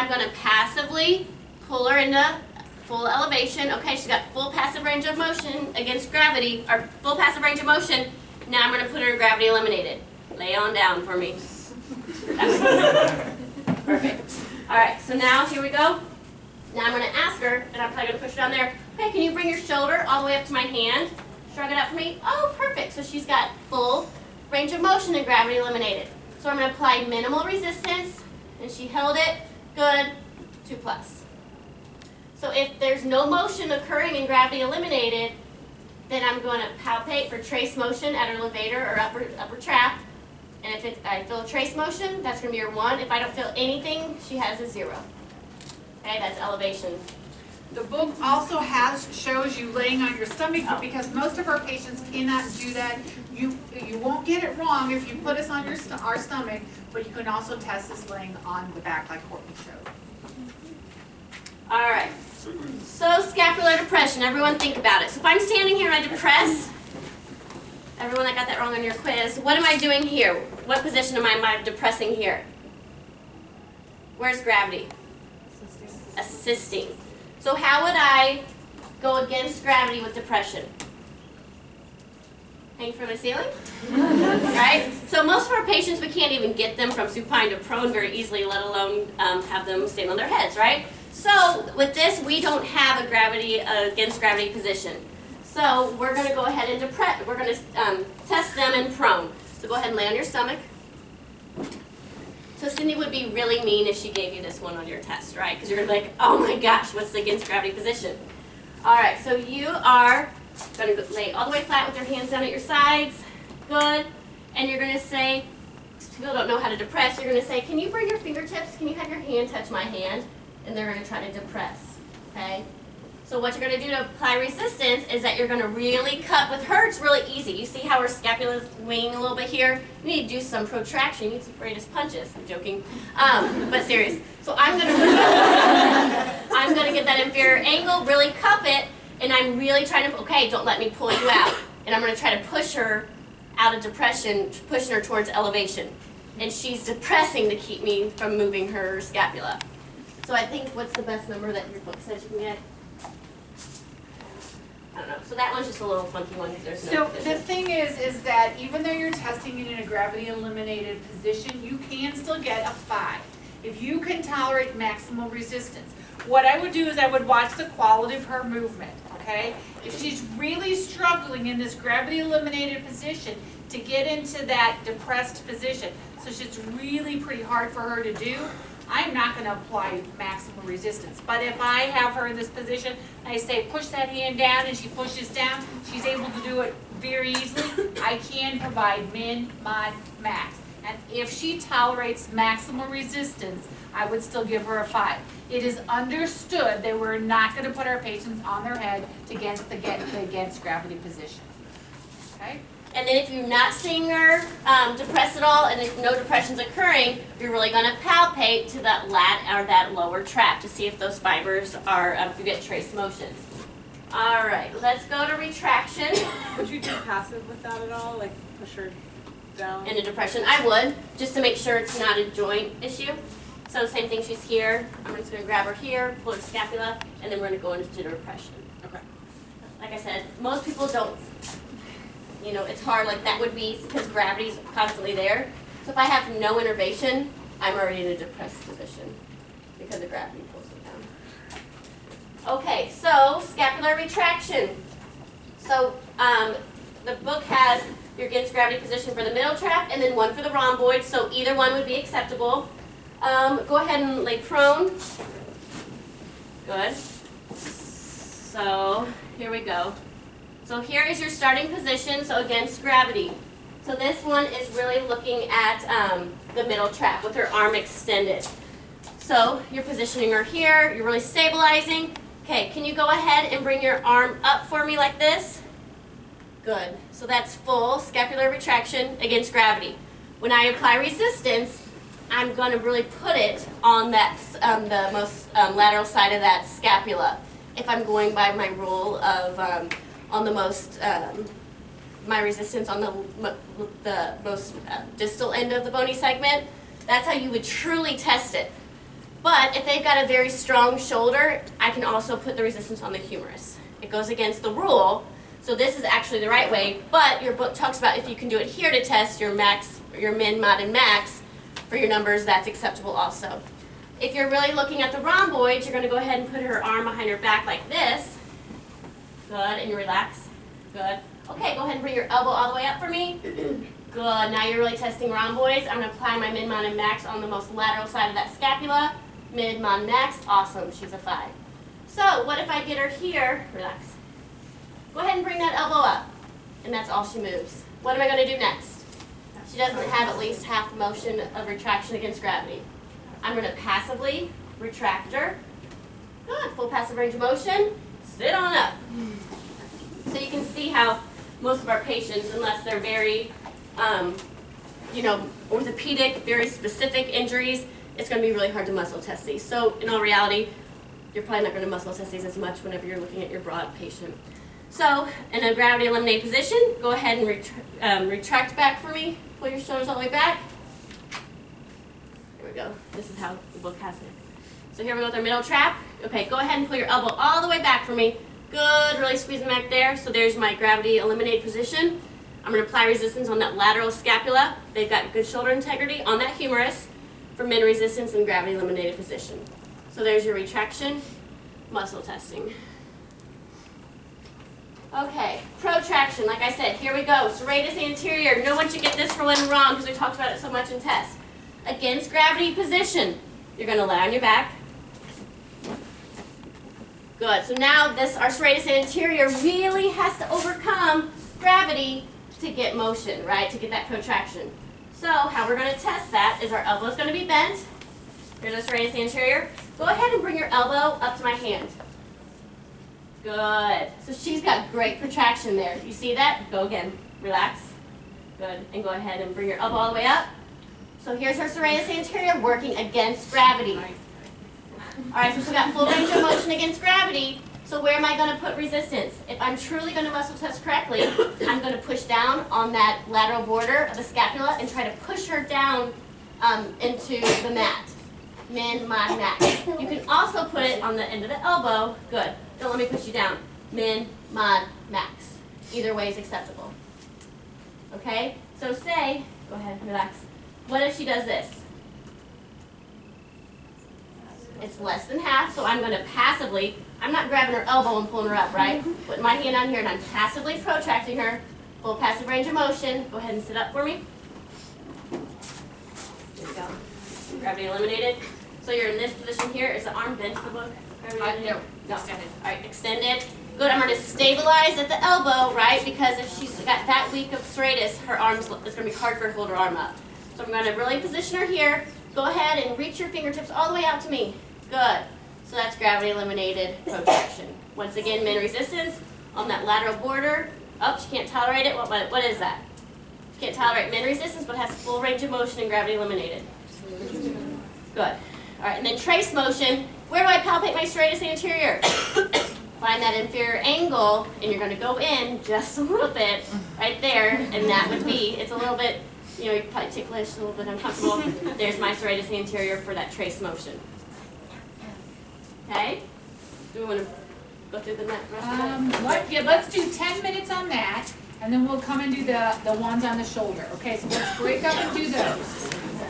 I'm going to passively pull her into full elevation. Okay, she's got full passive range of motion against gravity, or full passive range of motion. Now I'm going to put her in gravity eliminated. Lay on down for me. Perfect. All right, so now here we go. Now I'm going to ask her, and I'm probably going to push her down there. Okay, can you bring your shoulder all the way up to my hand? Shrug it out for me. Oh, perfect. So she's got full range of motion and gravity eliminated. So I'm going to apply minimal resistance, and she held it. Good. 2+. So if there's no motion occurring and gravity eliminated, then I'm going to palpate for trace motion at her levator or upper trap. And if I feel a trace motion, that's going to be her 1. If I don't feel anything, she has a 0. Okay, that's elevation. The book also shows you laying on your stomach, but because most of our patients cannot do that, you won't get it wrong if you put us on our stomach, but you can also test this laying on the back like Courtney showed. All right. So scapular depression, everyone think about it. So if I'm standing here and I depress, everyone that got that wrong on your quiz, what am I doing here? What position am I depressing here? Where's gravity? Assisting. So how would I go against gravity with depression? Hang from the ceiling? Right? So most of our patients, we can't even get them from supine to prone very easily, let alone have them stand on their heads, right? So with this, we don't have a gravity against gravity position. So we're going to go ahead and depress. We're going to test them in prone. So go ahead and lay on your stomach. So Cindy would be really mean if she gave you this one on your test, right? Because you're going to be like, oh my gosh, what's the against gravity position? All right, so you are going to lay all the way flat with your hands down at your sides. Good. And you're going to say, people don't know how to depress, you're going to say, can you bring your fingertips, can you have your hand touch my hand? And they're going to try to depress, okay? So what you're going to do to apply resistance is that you're going to really cut. With her, it's really easy. You see how her scapula is winging a little bit here? You need to do some protraction. You need some greatest punches. I'm joking, but serious. So I'm going to get that inferior angle, really cup it, and I'm really trying to, okay, don't let me pull you out. And I'm going to try to push her out of depression, pushing her towards elevation. And she's depressing to keep me from moving her scapula. So I think, what's the best number that your book says you can get? I don't know. So that one's just a little funky one because there's no position. The thing is that even though you're testing it in a gravity eliminated position, you can still get a 5 if you can tolerate maximal resistance. What I would do is I would watch the quality of her movement, okay? If she's really struggling in this gravity eliminated position to get into that depressed position, so it's really pretty hard for her to do, I'm not going to apply maximal resistance. But if I have her in this position, I say push that hand down and she pushes down, she's able to do it very easily, I can provide min, mod, max. And if she tolerates maximal resistance, I would still give her a 5. It is understood that we're not going to put our patients on their head to get the against gravity position. Okay? And then if you're not seeing her depress at all, and if no depression's occurring, you're really going to palpate to that lat or that lower trap to see if those fibers are, if you get trace motion. All right, let's go to retraction. Would you do passive with that at all? Like push her down? In a depression, I would, just to make sure it's not a joint issue. So same thing, she's here. I'm just going to grab her here, pull her scapula, and then we're going to go into the depression. Okay. Like I said, most people don't. You know, it's hard, like that would be because gravity's constantly there. So if I have no innervation, I'm already in a depressed position because the gravity pulls me down. Okay, so scapular retraction. So the book has your against gravity position for the middle trap and then one for the rhomboid, so either one would be acceptable. Go ahead and lay prone. Good. So here we go. So here is your starting position, so against gravity. So this one is really looking at the middle trap with her arm extended. So you're positioning her here, you're really stabilizing. Okay, can you go ahead and bring your arm up for me like this? Good. So that's full scapular retraction against gravity. When I apply resistance, I'm going to really put it on that the most lateral side of that scapula. If I'm going by my rule of on the most, my resistance on the most distal end of the bony segment, that's how you would truly test it. But if they've got a very strong shoulder, I can also put the resistance on the humerus. It goes against the rule, so this is actually the right way, but your book talks about if you can do it here to test your max, your min, mod, and max for your numbers, that's acceptable also. If you're really looking at the rhomboid, you're going to go ahead and put her arm behind her back like this. Good, and you relax. Good. Okay, go ahead and bring your elbow all the way up for me. Good, now you're really testing rhomboids. I'm going to apply my min, mod, and max on the most lateral side of that scapula. Min, mod, max, awesome, she's a 5. So, what if I get her here, relax. Go ahead and bring that elbow up, and that's all she moves. What am I going to do next? She doesn't have at least half motion of retraction against gravity. I'm going to passively retract her. Good, full passive range of motion. Sit on up. So you can see how most of our patients, unless they're very, orthopedic, very specific injuries, it's going to be really hard to muscle test these. So in all reality, you're probably not going to muscle test these as much whenever you're looking at your broad patient. So in a gravity eliminated position, go ahead and retract back for me. Pull your shoulders all the way back. Here we go. This is how the book has it. So here we go with our middle trap. Okay, go ahead and pull your elbow all the way back for me. Good, really squeezing back there. So there's my gravity eliminated position. I'm going to apply resistance on that lateral scapula. They've got good shoulder integrity on that humerus for min resistance and gravity eliminated position. So there's your retraction, muscle testing. Okay, protraction, like I said, here we go. Serratus anterior. No one should get this one wrong because we talked about it so much in test. Against gravity position. You're going to lay on your back. Good. So now our serratus anterior really has to overcome gravity to get motion, right? To get that protraction. So how we're going to test that is our elbow is going to be bent. Here's our serratus anterior. Go ahead and bring your elbow up to my hand. Good. So she's got great protraction there. You see that? Go again. Relax. Good. And go ahead and bring your elbow all the way up. So here's her serratus anterior working against gravity. All right, so she's got full range of motion against gravity. So where am I going to put resistance? If I'm truly going to muscle test correctly, I'm going to push down on that lateral border of the scapula and try to push her down into the mat. Min, mod, max. You can also put it on the end of the elbow. Good. Don't let me push you down. Min, mod, max. Either way is acceptable. Okay? So say, go ahead, relax. What if she does this? It's less than half, so I'm going to passively, I'm not grabbing her elbow and pulling her up, right? Putting my hand on here and I'm passively protracting her. Full passive range of motion. Go ahead and sit up for me. There we go. Gravity eliminated. So you're in this position here. Is the arm bent to the book? No. Extended. All right, extended. Good. I'm going to stabilize at the elbow, right? Because if she's got that weak of serratus, her arms, it's going to be hard for her to hold her arm up. So I'm going to really position her here. Go ahead and reach your fingertips all the way out to me. Good. So that's gravity eliminated protraction. Once again, min resistance on that lateral border. Oh, she can't tolerate it. What is that? She can't tolerate min resistance, but has full range of motion and gravity eliminated. Good. All right, and then trace motion. Where do I palpate my serratus anterior? Find that inferior angle, and you're going to go in just a little bit right there, and that would be, it's a little bit, you're probably ticklish, a little bit uncomfortable. There's my serratus anterior for that trace motion. Okay? Do we want to go through the rest of it? Let's do 10 minutes on that, and then we'll come and do the ones on the shoulder. Okay, so let's break up and do those.